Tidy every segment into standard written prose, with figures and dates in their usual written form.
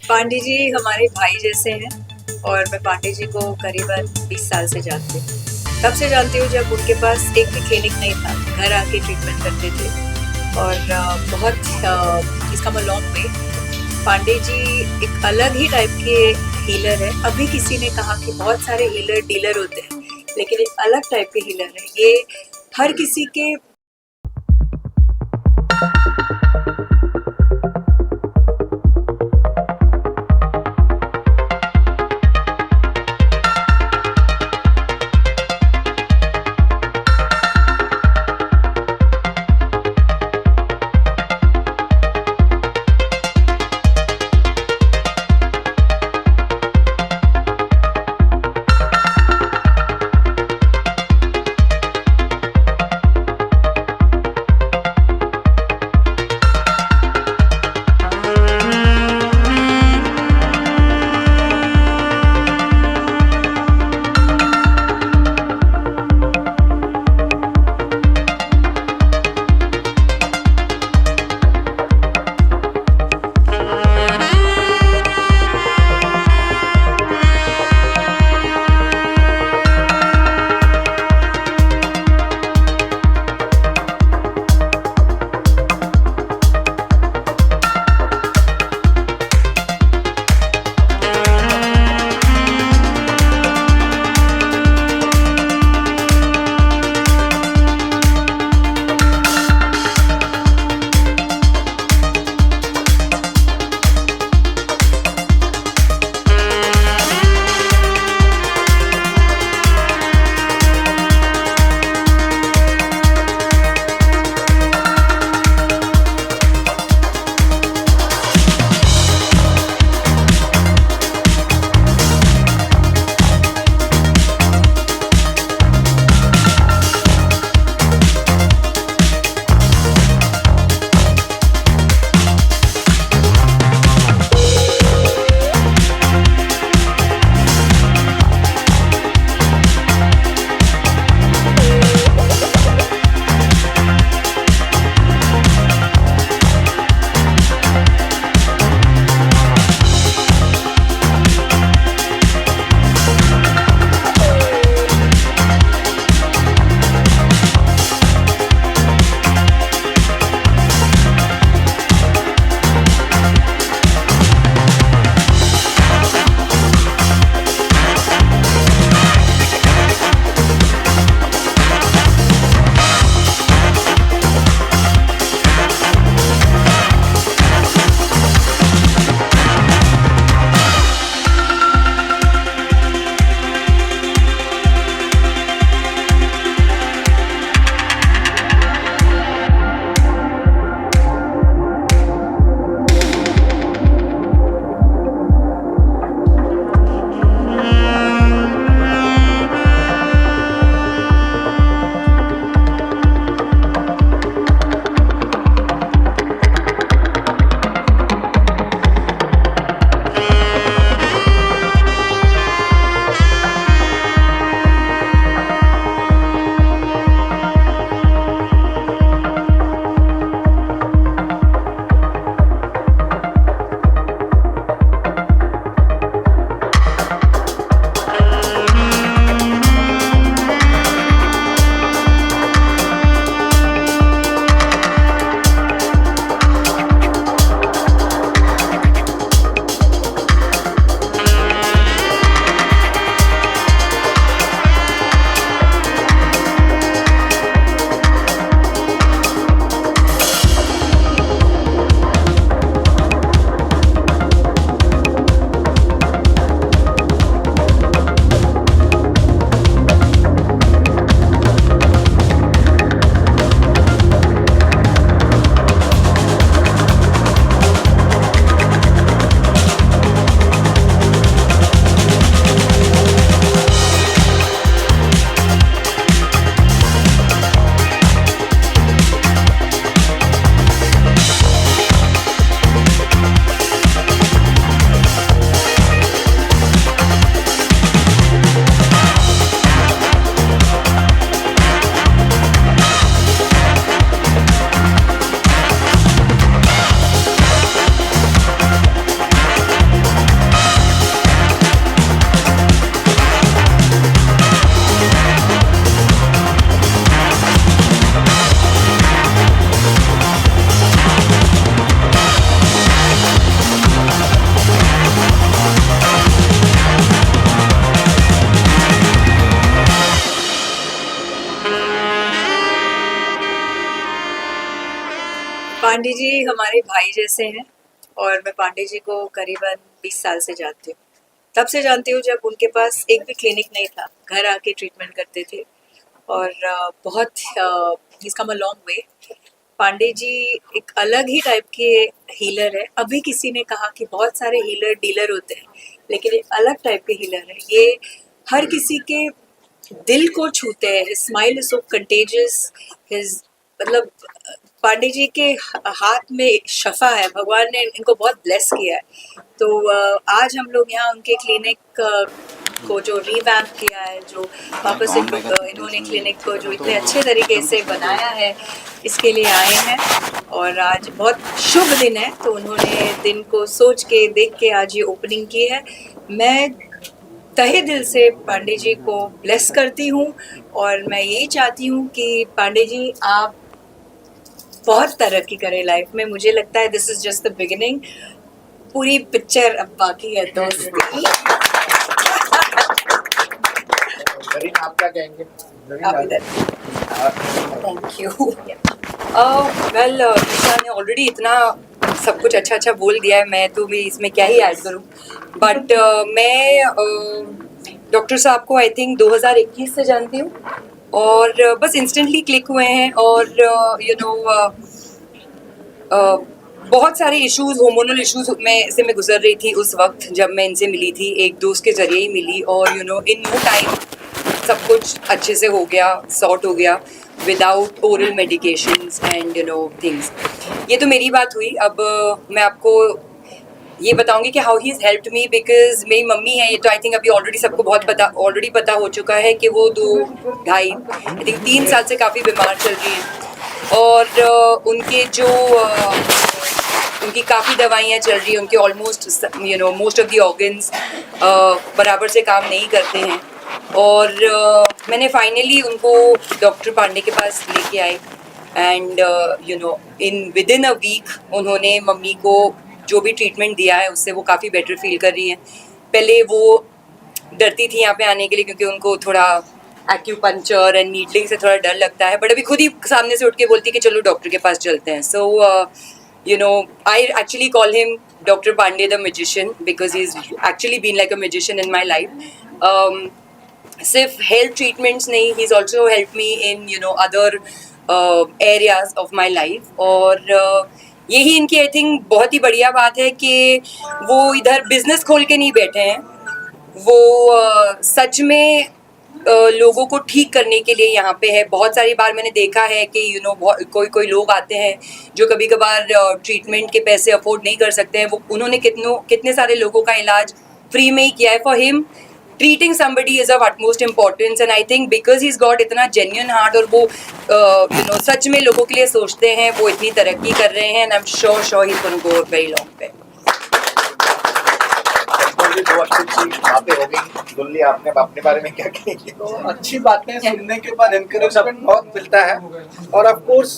पांडे जी हमारे भाई जैसे हैं और मैं पांडे जी को करीबन 20 साल से जानती हूँ। तब से जानती हूँ जब उनके पास एक भी क्लिनिक नहीं था, घर आके ट्रीटमेंट करते थे और बहुत इसका लॉन्ग वे। पांडे जी एक अलग ही टाइप के हीलर है। अभी किसी ने कहा कि बहुत सारे हीलर डीलर होते हैं, लेकिन एक अलग टाइप के हीलर है ये। हर किसी के पांडे जी हमारे भाई जैसे हैं और मैं पांडे जी को करीबन 20 साल से जानती हूँ। तब से जानती हूँ जब उनके पास एक भी क्लिनिक नहीं था, घर आके ट्रीटमेंट करते थे और बहुत he's come a long way। Pandey ji एक अलग ही टाइप के हीलर है। अभी किसी ने कहा कि बहुत सारे हीलर डीलर होते हैं, लेकिन एक अलग टाइप के हीलर है। ये हर किसी के दिल को छूते हैं। His smile is so contagious. His मतलब पांडे जी के हाथ में एक शफा है। भगवान ने इनको बहुत ब्लेस किया है। तो आज हम लोग यहाँ उनके क्लिनिक को जो रिवैम्प किया है, जो वापस इन्होंने क्लिनिक को जो इतने अच्छे तरीके से बनाया है, इसके लिए आए हैं। और आज बहुत शुभ दिन है, तो उन्होंने दिन को सोच के देख के आज ये ओपनिंग की है। मैं तहे दिल से पांडे जी को ब्लेस करती हूँ और मैं यही चाहती हूँ कि पांडे जी आप बहुत तरक्की करें लाइफ में। मुझे लगता है this is just the beginning. पूरी पिक्चर अब बाकी है दोस्ती। आप क्या कहेंगे? Thank you. वेल ईशा ने ऑलरेडी इतना सब कुछ अच्छा अच्छा बोल दिया है, मैं तो भी इसमें क्या ही ऐड करूं। बट मैं डॉक्टर साहब को आई थिंक 2021 से जानती हूँ और बस इंस्टेंटली क्लिक हुए हैं। और यू नो बहुत सारे इश्यूज, हार्मोनल इश्यूज मैं गुजर रही थी उस वक्त जब मैं इनसे मिली थी। एक दोस्त के जरिए ही मिली और you know in no time सब कुछ अच्छे से हो गया, सॉर्ट हो गया without oral medications and you know things. ये तो मेरी बात हुई। अब मैं आपको ये बताऊंगी कि how he is helped me, because मेरी मम्मी है। ये तो आई थिंक अभी ऑलरेडी सबको ऑलरेडी पता हो चुका है कि वो 2-2.5 आई थिंक 3 साल से काफ़ी बीमार चल रही हैं और उनके जो उनकी काफ़ी दवाइयाँ चल रही हैं। उनके almost you know most of the organs बराबर से काम नहीं करते हैं और मैंने फाइनली उनको डॉक्टर पांडे के पास लेके आई and you know with in a week उन्होंने मम्मी को जो भी ट्रीटमेंट दिया है उससे वो काफ़ी बेटर फील कर रही हैं। पहले वो डरती थी यहाँ पे आने के लिए क्योंकि उनको थोड़ा एक्यूपंक्चर एंड नीडलिंग से थोड़ा डर लगता है, बट अभी खुद ही सामने से उठ के बोलती है कि चलो डॉक्टर के पास चलते हैं। So you know I actually call him doctor Pandey the magician because he is actually been like a magician in my life. सिर्फ हेल्थ ट्रीटमेंट्स नहीं, he is also help me in you know other areas of my life. और यही इनकी I think बहुत ही बढ़िया बात है कि वो इधर बिजनेस खोल के नहीं बैठे हैं। वो सच में लोगों को ठीक करने के लिए यहाँ पे है। बहुत सारी बार मैंने देखा है कि यू नो कोई लोग आते हैं जो कभी कभार ट्रीटमेंट के पैसे अफोर्ड नहीं कर सकते हैं। वो उन्होंने कितने सारे लोगों का इलाज फ्री में ही किया है। For him treating somebody is of utmost importance and I think because he's got इतना genuine heart और वो you know सच में लोगों के लिए सोचते हैं, वो इतनी तरक्की कर रहे हैं and I'm sure he's going to go a very long way। तो अच्छी बातें हो गई। दुल्ली आपने अपने बारे में क्या कही? तो अच्छी बातें सुनने के बाद एनकरेजमेंट बहुत मिलता है और ऑफ कोर्स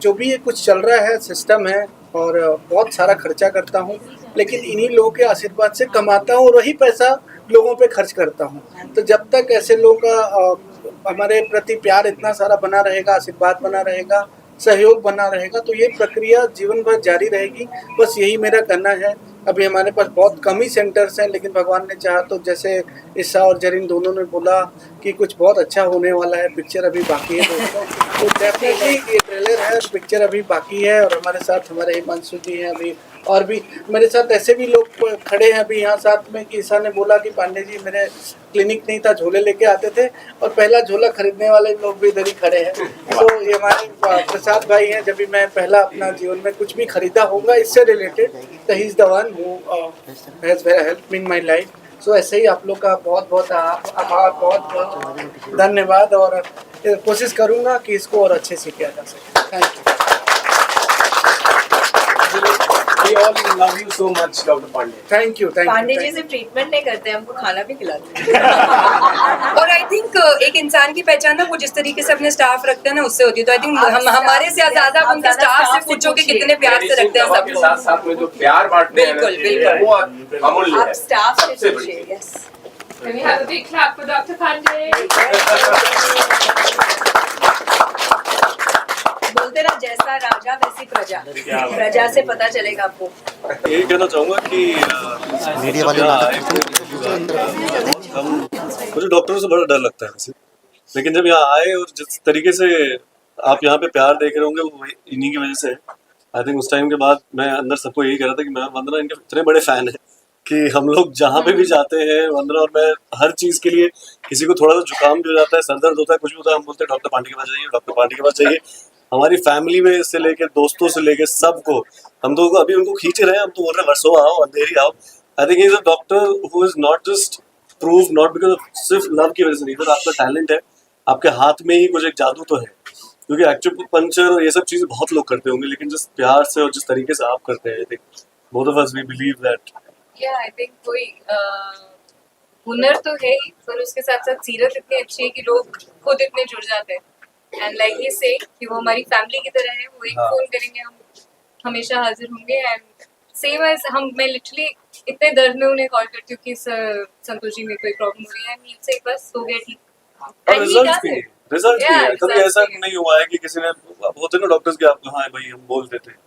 जो भी ये कुछ चल रहा है सिस्टम है और बहुत सारा खर्चा करता हूँ, लेकिन इन्हीं लोगों के आशीर्वाद से कमाता हूँ और वही पैसा लोगों पे खर्च करता हूँ। तो जब तक ऐसे लोगों का हमारे प्रति प्यार इतना सारा बना रहेगा, आशीर्वाद बना रहेगा, सहयोग बना रहेगा, तो ये प्रक्रिया जीवन भर जारी रहेगी। बस यही मेरा कहना है। अभी हमारे पास बहुत कम ही सेंटर्स हैं, लेकिन भगवान ने चाहा तो जैसे ईशा और जरीन दोनों ने बोला कि कुछ बहुत अच्छा होने वाला है। पिक्चर अभी बाकी है दोस्तों, तो डेफिनेटली ये ट्रेलर है, पिक्चर अभी बाकी है। और हमारे साथ हमारे हिमांशु जी हैं अभी, और भी मेरे साथ ऐसे भी लोग खड़े हैं अभी यहाँ साथ में कि ईशा ने बोला कि पांडे जी मेरे क्लिनिक नहीं था, झोले लेके आते थे, और पहला झोला खरीदने वाले लोग भी इधर ही खड़े हैं। तो ये हमारे प्रसाद भाई हैं। जब भी मैं पहला अपना जीवन में कुछ भी खरीदा होगा इससे रिलेटेड, तो he is the one who has help in my life. So ऐसे ही आप लोग का बहुत बहुत आभार, बहुत बहुत धन्यवाद, और कोशिश करूँगा कि इसको और अच्छे से किया जा सके। Thank you. We all love you so much, Dr. Pandey. Thank you. Pandey ji सिर्फ ट्रीटमेंट नहीं करते, हमको खाना भी खिलाते हैं। और आई थिंक एक इंसान की पहचान ना वो जिस तरीके से अपने स्टाफ रखते हैं ना उससे होती है। तो आई थिंक हम हमारे से ज्यादा उनके स्टाफ से पूछो कि कितने प्यार से रखते हैं सबको। साथ साथ में जो प्यार बांटते हैं बिल्कुल वो अमूल्य आप है। स्टाफ से सबसे पूछिए। बड़ी yes. Can we have a big clap for Dr. Pandey? बोल बोलते ना जैसा राजा वैसी प्रजा, प्रजा से पता चलेगा आपको। यही कहना चाहूँगा कि मुझे डॉक्टरों से बड़ा डर लगता है वैसे, लेकिन जब यहाँ आए और जिस तरीके से आप यहाँ पे प्यार देख रहे होंगे वो इन्हीं की वजह से। आई थिंक उस टाइम के बाद मैं अंदर सबको यही कह रहा था कि मैं वंदना इनके इतने बड़े फैन है कि हम लोग जहाँ पे भी जाते हैं वंदना और मैं हर चीज़ के लिए, किसी को थोड़ा सा जुकाम भी हो जाता है, सर दर्द होता है, कुछ भी होता है, हम बोलते हैं डॉक्टर पांडे के पास जाइए, डॉक्टर पांडे के पास जाइए। हमारी फैमिली में से लेके दोस्तों से लेके सबको, हम तो अभी उनको खींच रहे हैं, हम तो बोल रहे हैं वर्षों आओ, अंधेरी आओ। I think is a doctor who is not just prove not because सिर्फ लव की वजह से नहीं, तो आपका टैलेंट है, आपके हाथ में ही कुछ एक जादू तो है, क्योंकि एक्यूपंक्चर और ये सब चीज़ें बहुत लोग करते होंगे, लेकिन जिस प्यार से और जिस तरीके से आप करते हैं, I think both of us we believe that. या आई थिंक कोई हुनर तो है ही, पर उसके साथ साथ सीरत इतनी अच्छी है कि लोग खुद इतने जुड़ जाते हैं। एंड लाइक ये से कि वो हमारी फैमिली की तरह है, वो एक फोन करेंगे हम हमेशा हाजिर होंगे। एंड सेम एज मैं लिटरली इतने दर्द में उन्हें कॉल करती हूँ कि संतोष जी मेरे को एक प्रॉब्लम हो रही है, एंड से बस हो गया ठीक। और रिजल्ट भी है, कभी ऐसा नहीं हुआ है कि किसी ने, होते ना डॉक्टर्स के आपको हाँ भाई हम बोल देते हैं,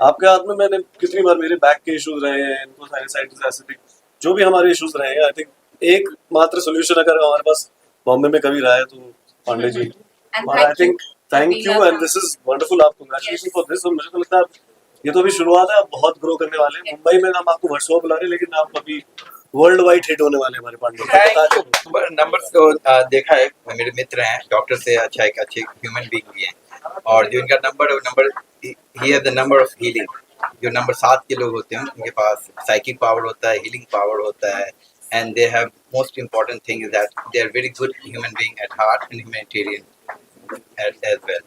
आपके हाथ में। मैंने कितनी बार मेरे बैक के इश्यूज रहे हैं, इनको साइनसाइटिस, एसिडिक, जो भी हमारे इश्यूज रहे हैं, आई थिंक एक मात्र सोल्यूशन अगर हमारे पास बॉम्बे में कभी रहा है तो पांडे जी। और I think thank you and this is wonderful, आप कांग्रेचुलेशन फॉर दिस। और मुझे तो लगता है ये तो अभी शुरुआत है, आप बहुत ग्रो करने वाले हैं। मुंबई में हम आपको वर्षों बुला रहे हैं, लेकिन आप अभी वर्ल्ड वाइड हिट होने वाले हमारे पांडे। नंबर तो देखा है, मेरे मित्र हैं, डॉक्टर से अच्छा एक अच्छे ह्यूमन बीइंग भी हैं, और जो इनका number he has the number of healing. जो नंबर 7 के लोग होते हैं उनके पास साइकिक पावर होता है, हीलिंग पावर होता है, and they have most important thing is that they are very good human being at heart and humanitarian as well.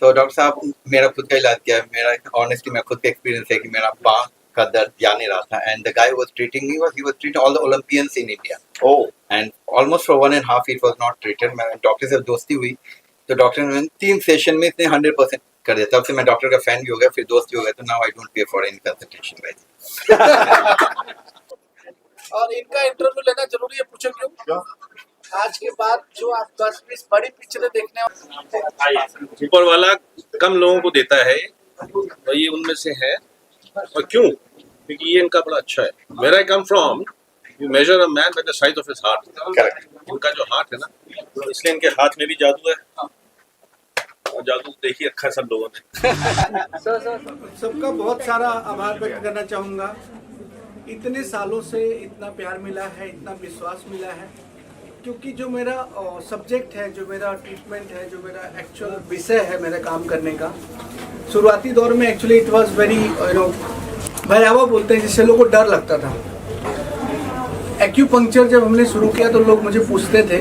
तो डॉक्टर साहब, मेरा खुद का इलाज किया है, मेरा ऑनेस्टली मैं खुद का एक्सपीरियंस है कि मेरा बांह का दर्द जा नहीं रहा था, and the guy was treating me he was treating all the Olympians in India. Oh, and almost for 1.5 years was not treated. मैं डॉक्टर से दोस्ती हुई तो डॉक्टर ने 3 सेशन में इतने 100% कर दिया। तब से मैं डॉक्टर का फैन भी हो गया, फिर दोस्त भी हो गया, तो now I don't pay for any consultation guys. और इनका इंटरव्यू लेना जरूरी है, पूछो क्यों? आज के बाद जो आप 10-20 बड़ी पिक्चरें देखने ऊपर वाला कम लोगों को देता है, तो ये उनमें से है। और क्यों? क्योंकि ये इनका बड़ा अच्छा है। Where I come from, you measure a man by the size of his heart. Correct. इनका जो हाथ है ना, तो इसलिए इनके हाथ में भी जादू है, और जादू देख ही रखा है सब लोगों ने। सबका बहुत सारा आभार व्यक्त करना चाहूँगा। इतने सालों से इतना प्यार मिला है, इतना विश्वास मिला है, क्योंकि जो मेरा सब्जेक्ट है, जो मेरा ट्रीटमेंट है, जो मेरा एक्चुअल विषय है मेरे काम करने का, शुरुआती दौर में एक्चुअली इट वाज वेरी भयावह बोलते हैं, जिससे लोगों को डर लगता था। एक्यूपंक्चर जब हमने शुरू किया तो लोग मुझे पूछते थे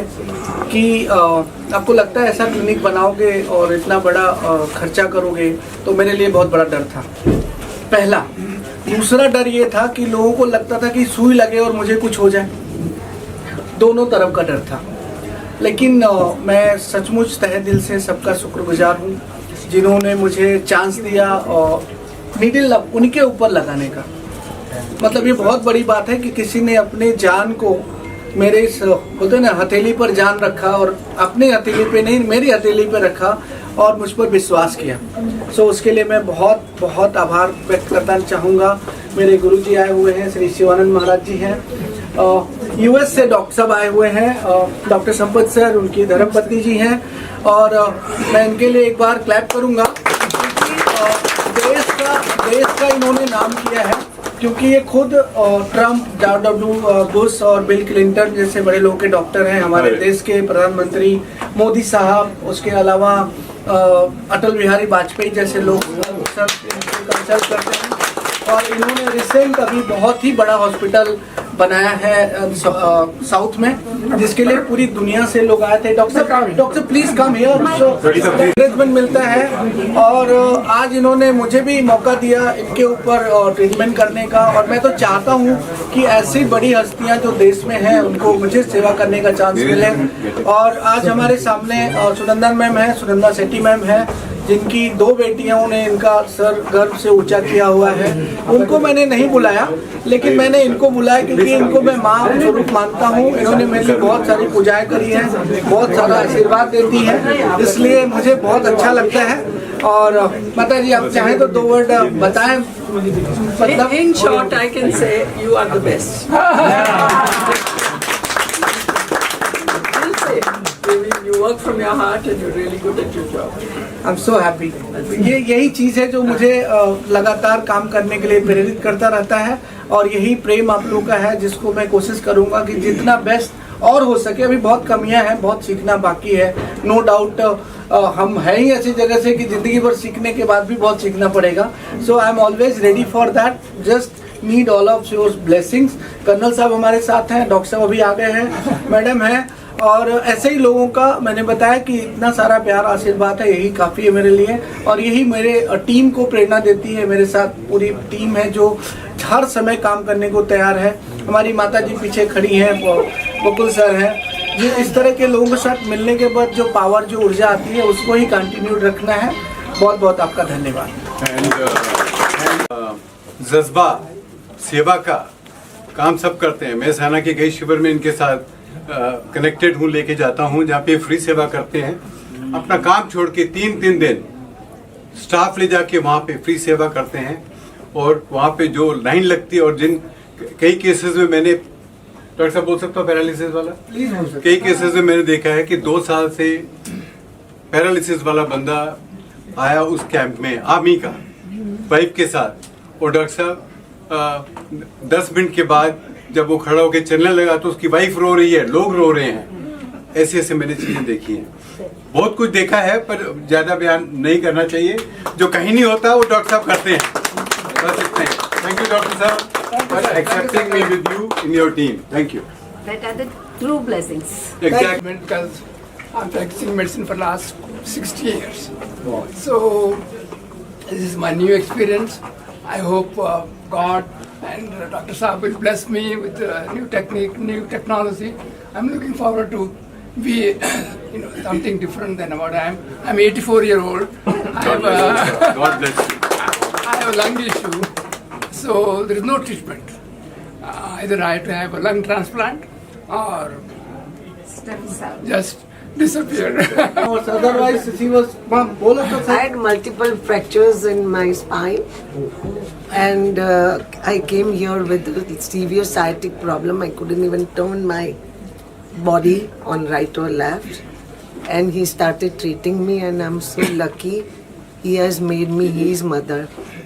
कि आपको लगता है ऐसा क्लिनिक बनाओगे और इतना बड़ा खर्चा करोगे? तो मेरे लिए बहुत बड़ा डर था, पहला। दूसरा डर ये था कि लोगों को लगता था कि सुई लगे और मुझे कुछ हो जाए, दोनों तरफ का डर था। लेकिन मैं सचमुच तहे दिल से सबका शुक्रगुजार हूँ जिन्होंने मुझे चांस दिया और नीडल उनके ऊपर लगाने का। मतलब ये बहुत बड़ी बात है कि किसी ने अपने जान को मेरे इस बोलते ना हथेली पर जान रखा, और अपने हथेली पे नहीं मेरी हथेली पे रखा और मुझ पर विश्वास किया। सो उसके लिए मैं बहुत बहुत आभार व्यक्त करना चाहूँगा। मेरे गुरुजी आए हुए हैं, श्री शिवानंद महाराज जी हैं, यूएस से डॉक्टर साहब आए हुए हैं, डॉक्टर संपत सर, उनकी धर्मपत्नी जी हैं, और मैं इनके लिए एक बार क्लैप करूँगा क्योंकि देश का इन्होंने नाम किया है, क्योंकि ये खुद ट्रम्प, डब्ल्यू बुश और बिल क्लिंटन जैसे बड़े लोगों के डॉक्टर हैं। हमारे देश के प्रधानमंत्री मोदी साहब, उसके अलावा अटल बिहारी वाजपेयी जैसे लोग सब कंसल्ट करते हैं, और इन्होंने रिसेंट अभी बहुत ही बड़ा हॉस्पिटल बनाया है साउथ में, जिसके लिए पूरी दुनिया से लोग आए थे। Doctor please come here, encouragement मिलता है। और आज इन्होंने मुझे भी मौका दिया इनके ऊपर ट्रीटमेंट करने का, और मैं तो चाहता हूँ कि ऐसी बड़ी हस्तियाँ जो देश में हैं उनको मुझे सेवा करने का चांस मिले। और आज हमारे सामने सुनंदन मैम है, सुनंदा सेट्टी मैम है, जिनकी 2 बेटियां, उन्हें इनका सर गर्व से ऊंचा किया हुआ है, उनको मैंने नहीं बुलाया, लेकिन मैंने इनको बुलाया क्योंकि इनको मैं माँ स्वरूप मानता हूँ। इन्होंने मेरे लिए बहुत सारी पूजाएं करी हैं, बहुत सारा आशीर्वाद देती हैं, इसलिए मुझे बहुत अच्छा लगता है। और माता जी, आप चाहें तो 2 वर्ड बताएं, मतलब In short, I can say you are the best. We'll say. You work from your heart and you're really good at your job. I'm so happy. ये यही चीज़ है जो मुझे लगातार काम करने के लिए प्रेरित करता रहता है, और यही प्रेम आप लोगों का है जिसको मैं कोशिश करूँगा कि जितना बेस्ट और हो सके। अभी बहुत कमियां हैं, बहुत सीखना बाकी है, नो डाउट। हम हैं ही ऐसी जगह से कि ज़िंदगी भर सीखने के बाद भी बहुत सीखना पड़ेगा। So I am always ready for that, just need all of your blessings. Colonel साहब हमारे साथ हैं, डॉक्टर साहब अभी आ गए हैं, मैडम हैं, और ऐसे ही लोगों का मैंने बताया कि इतना सारा प्यार आशीर्वाद है, यही काफ़ी है मेरे लिए, और यही मेरे टीम को प्रेरणा देती है। मेरे साथ पूरी टीम है जो हर समय काम करने को तैयार है। हमारी माता जी पीछे खड़ी हैं, बकुल सर हैं। ये इस तरह के लोगों के साथ मिलने के बाद जो पावर, जो ऊर्जा आती है, उसको ही कंटिन्यू रखना है। बहुत बहुत आपका धन्यवाद। जज्बा सेवा का काम सब करते हैं। मैं सेना के कई शिविर में इनके साथ कनेक्टेड हूँ, लेके जाता हूँ, जहाँ पे फ्री सेवा करते हैं। अपना काम छोड़ के 3-3 दिन स्टाफ ले जाके वहाँ पे फ्री सेवा करते हैं, और वहाँ पे जो लाइन लगती है, और जिन कई केसेस में मैंने, डॉक्टर साहब बोल सकता हूँ पैरालिसिस वाला, कई केसेस में मैंने देखा है कि 2 साल से पैरालिसिस वाला बंदा आया उस कैंप में, आर्मी का, वाइफ के साथ, और डॉक्टर साहब 10 मिनट के बाद जब वो खड़ा होकर चलने लगा तो उसकी वाइफ रो रही है, लोग रो रहे हैं। ऐसे ऐसे मैंने चीजें देखी हैं, बहुत कुछ देखा है, पर ज्यादा बयान नहीं करना चाहिए। जो कहीं नहीं होता वो डॉक्टर साहब करते हैं, बस इतना ही। थैंक यू डॉक्टर साहब for accepting me with you in your team. Thank you. That are the true blessings. Exactly. Because I'm practicing medicine for last 60 years. So this is my new experience. I hope God and Dr. Saab will bless me with new technique, new technology. I'm looking forward to be, something different than what I am. I'm 84-year-old. God bless you. I have a lung issue, so there is no treatment. Either I have to have a lung transplant or just disappear. Otherwise, she was, ma'am, बोलो तो I sir. had multiple fractures in my spine, and I came here with a severe sciatic problem. I couldn't even turn my body on right or left, and he started treating me, and I'm so lucky. He has made me his mother,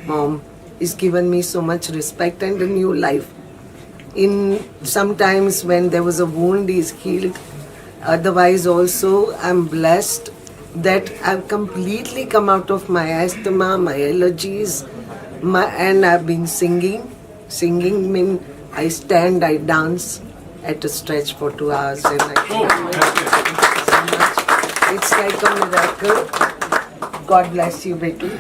mom. He's given me so much respect and a new life. In sometimes when there was a wound, he's healed. Otherwise also, I'm blessed that I've completely come out of my asthma, my allergies, and I've been singing. Singing means I stand, I dance at a stretch for 2 hours, and I so much. It's like a miracle. God bless you, Becky.